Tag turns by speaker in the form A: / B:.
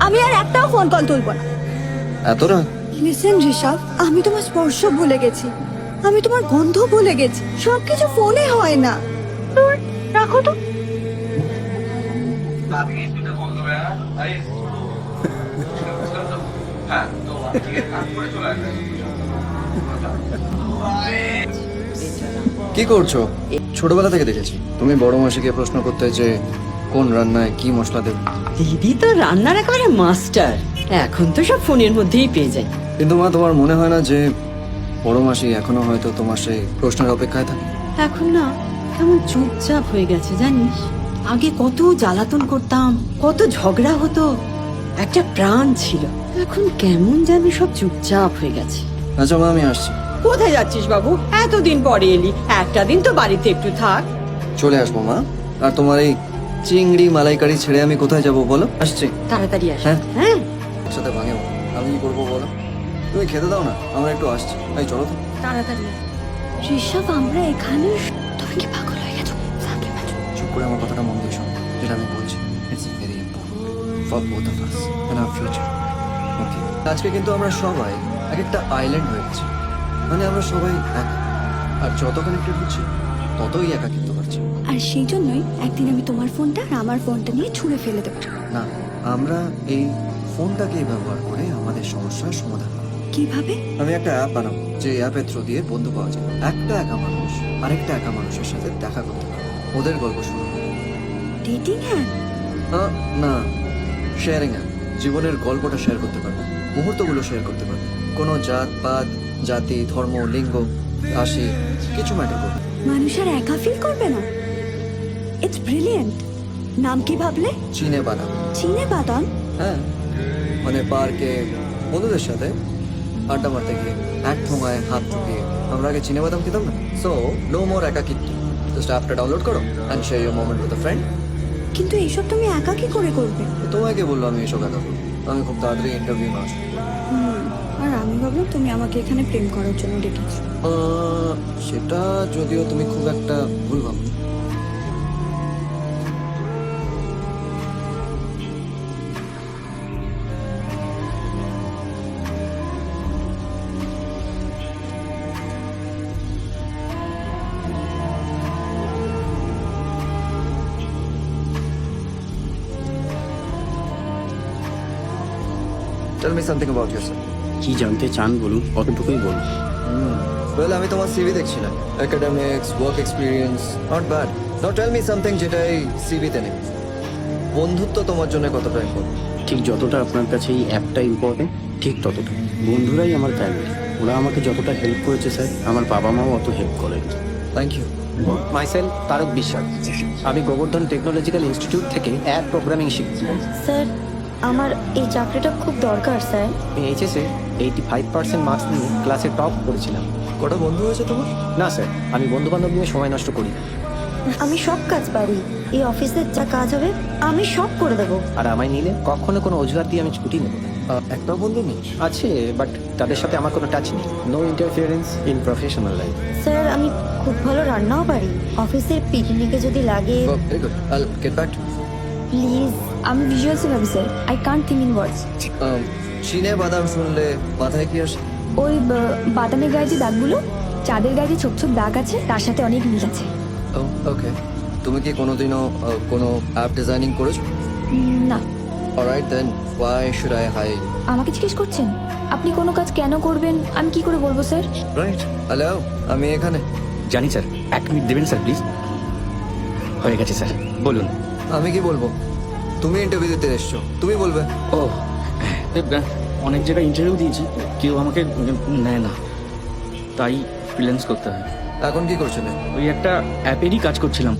A: আমি আর একটাও phone call তুলবো না।
B: এত রাত?
A: লিসেন ঋষভ, আমি তোমার স্পর্শ ভুলে গেছি, আমি তোমার গন্ধ ভুলে গেছি, সবকিছু ফোনে হয় না। রাখো তো।
B: কি করছো? ছোটবেলা থেকে দেখেছি তুমি বড় মাসিকে প্রশ্ন করতে যে কোন রান্নায় কি মশলা দেবে।
C: দিদি তো রান্নার একেবারে মাস্টার, এখন তো সব ফোনের মধ্যেই পেয়ে যায়।
B: কিন্তু মা, তোমার মনে হয় না যে বড় মাসি এখনো হয়তো তোমার সেই প্রশ্নের অপেক্ষায় থাকে?
C: এখন না কেমন চুপচাপ হয়ে গেছে জানিস। আগে কত জ্বালাতন করতাম, কত ঝগড়া হতো, একটা প্রাণ ছিল। এখন কেমন জানি সব চুপচাপ হয়ে গেছে।
B: আচ্ছা মা, আমি আসছি।
C: কোথায় যাচ্ছিস বাবু? এতদিন পরে এলি, একটা দিন তো বাড়িতে একটু থাক।
B: চলে আসবো মা। আর তোমার এই চিংড়ি মালাইকারি ছেড়ে আমি কোথায় যাব বলো? আসছি।
C: তাড়াতাড়ি আস।
B: হ্যাঁ।
C: হ্যাঁ
B: একসাথে ভাঙে আমি কি করবো বলো? তুমি খেতে দাও না, আমরা একটু আসছি। এই চলো তো।
C: তাড়াতাড়ি আস।
A: ঋষভ, আমরা এখানে। তুমি কি পাগল হয়ে গেছো?
B: চুপ করে আমার কথাটা মন দিয়ে শোনো, যেটা আমি বলছি। It's very important for both of us and our future. Okay, আজকে কিন্তু আমরা সবাই এক একটা আইল্যান্ড হয়ে গেছি। মানে আমরা সবাই এক, আর যত কানেক্টেড হচ্ছি ততই একাকিত্ব বাড়ছে।
A: আর সেই জন্যই একদিন আমি তোমার ফোনটা আর আমার ফোনটা নিয়ে ছুঁড়ে ফেলে দেবো।
B: না, আমরা এই ফোনটাকে ব্যবহার করে আমাদের সমস্যার সমাধান করব।
A: কিভাবে?
B: আমি একটা অ্যাপ বানাবো, যে অ্যাপের থ্রু দিয়ে বন্ধু পাওয়া যায়। একটা একা মানুষ আরেকটা একা মানুষের সাথে দেখা করতে পারে, ওদের গল্প শুরু হবে।
A: Dating app?
B: না, শেয়ারিং অ্যাপ। জীবনের গল্পটা শেয়ার করতে পারবে, মুহূর্তগুলো শেয়ার করতে পারবে। কোনো জাত পাত, জাতি, ধর্ম, লিঙ্গ, রাশি কিছু ম্যাটার করবে না।
A: মানুষ আর একা ফিল করবে না। It's brilliant. নাম কি ভাবলে?
B: চিনে বাদাম।
A: চিনে বাদাম?
B: হ্যাঁ, মানে পার্কে বন্ধুদের সাথে আড্ডা মারতে গিয়ে এক ঠোঙায় হাত ঢুকিয়ে আমরা আগে চিনে বাদাম খেতাম না? সো নো মোর একাকিত্ব। জাস্ট অ্যাপটা ডাউনলোড করো and share your moment with a friend.
A: কিন্তু এইসব তুমি একা কি করে করবে?
B: তোমাকে বললো আমি এসব একা করবো? আমি খুব তাড়াতাড়ি ইন্টারভিউ না আসবো।
A: আর আমি ভাবলাম তুমি আমাকে এখানে প্রেম করার জন্য ডেকেছো।
B: সেটা যদিও তুমি খুব একটা ভুল ভাবো। Tell me something about yourself.
D: কি জানতে চান বলুন, কতটুকুই বলুন।
B: Well, আমি তোমার সিভি দেখছিলাম। Academics, work experience, not bad. Now tell me something যেটা এই সিভিতে নেই। বন্ধুত্ব তোমার জন্য কতটা ইম্পর্টেন্ট?
D: ঠিক যতটা আপনার কাছে এই অ্যাপটা ইম্পর্টেন্ট, ঠিক ততটা বন্ধুরাই আমার ফ্যামিলি। ওরা আমাকে যতটা হেল্প করেছে স্যার, আমার বাবা মাও অত হেল্প করেন।
B: Thank you.
E: মাইসেল তারক বিশ্বাস, আমি গোবর্ধন টেকনোলজিক্যাল ইনস্টিটিউট থেকে অ্যাপ প্রোগ্রামিং শিখছি।
F: স্যার, আমার এই চাকরিটা খুব দরকার স্যার।
E: আমি এইচএসে 85% মার্কস নিয়ে ক্লাসে টপ করেছিলাম।
B: কটা বন্ধু হয়েছে তোমার?
E: না স্যার, আমি বন্ধু বান্ধব নিয়ে সময় নষ্ট করি না।
F: আমি সব কাজ পারি, এই অফিসের যা কাজ হবে আমি সব করে দেবো।
E: আর আমায় নিলে কখনো কোনো অজুহাত দিয়ে আমি ছুটি নেব না।
B: একটা বন্ধু নেই?
E: আছে, বাট তাদের সাথে আমার কোনো টাচ নেই। No interference in professional life.
F: Sir, আমি খুব ভালো রান্নাও পারি, অফিসের পিকনিকে যদি লাগে।
B: Very good, I will get back to you.
F: Please.
A: আমি visual officer, I can't think in words.
B: চিনে বাদাম শুনলে মাথায় কি আসে?
A: ওই বাদামের গায়ে যে দাগগুলো, চাঁদের গায়ে যে ছোপ ছোপ দাগ আছে, তার সাথে অনেক মিল আছে।
B: ওকে, তুমি কি কোনোদিনও কোনো অ্যাপ ডিজাইনিং করেছো?
A: না।
B: Alright then, why should I hire you?
A: আমাকে জিজ্ঞেস করছেন আপনি কোনো কাজ কেন করবেন, আমি কি করে বলবো স্যার?
B: রাইট। হ্যালো, আমি এখানে।
D: জানি স্যার, 1 মিনিট দেবেন স্যার প্লিজ। হয়ে গেছে স্যার, বলুন।
B: আমি কি বলবো? তুমি ইন্টারভিউ দিতে এসছো, তুমি বলবে।
D: ও অনেক জায়গায় ইন্টারভিউ দিয়েছি, কেউ আমাকে নেয় না, তাই ফ্রিল্যান্স করতে হয়।
B: এখন কি করছিলে?
D: ওই একটা অ্যাপেরই কাজ করছিলাম,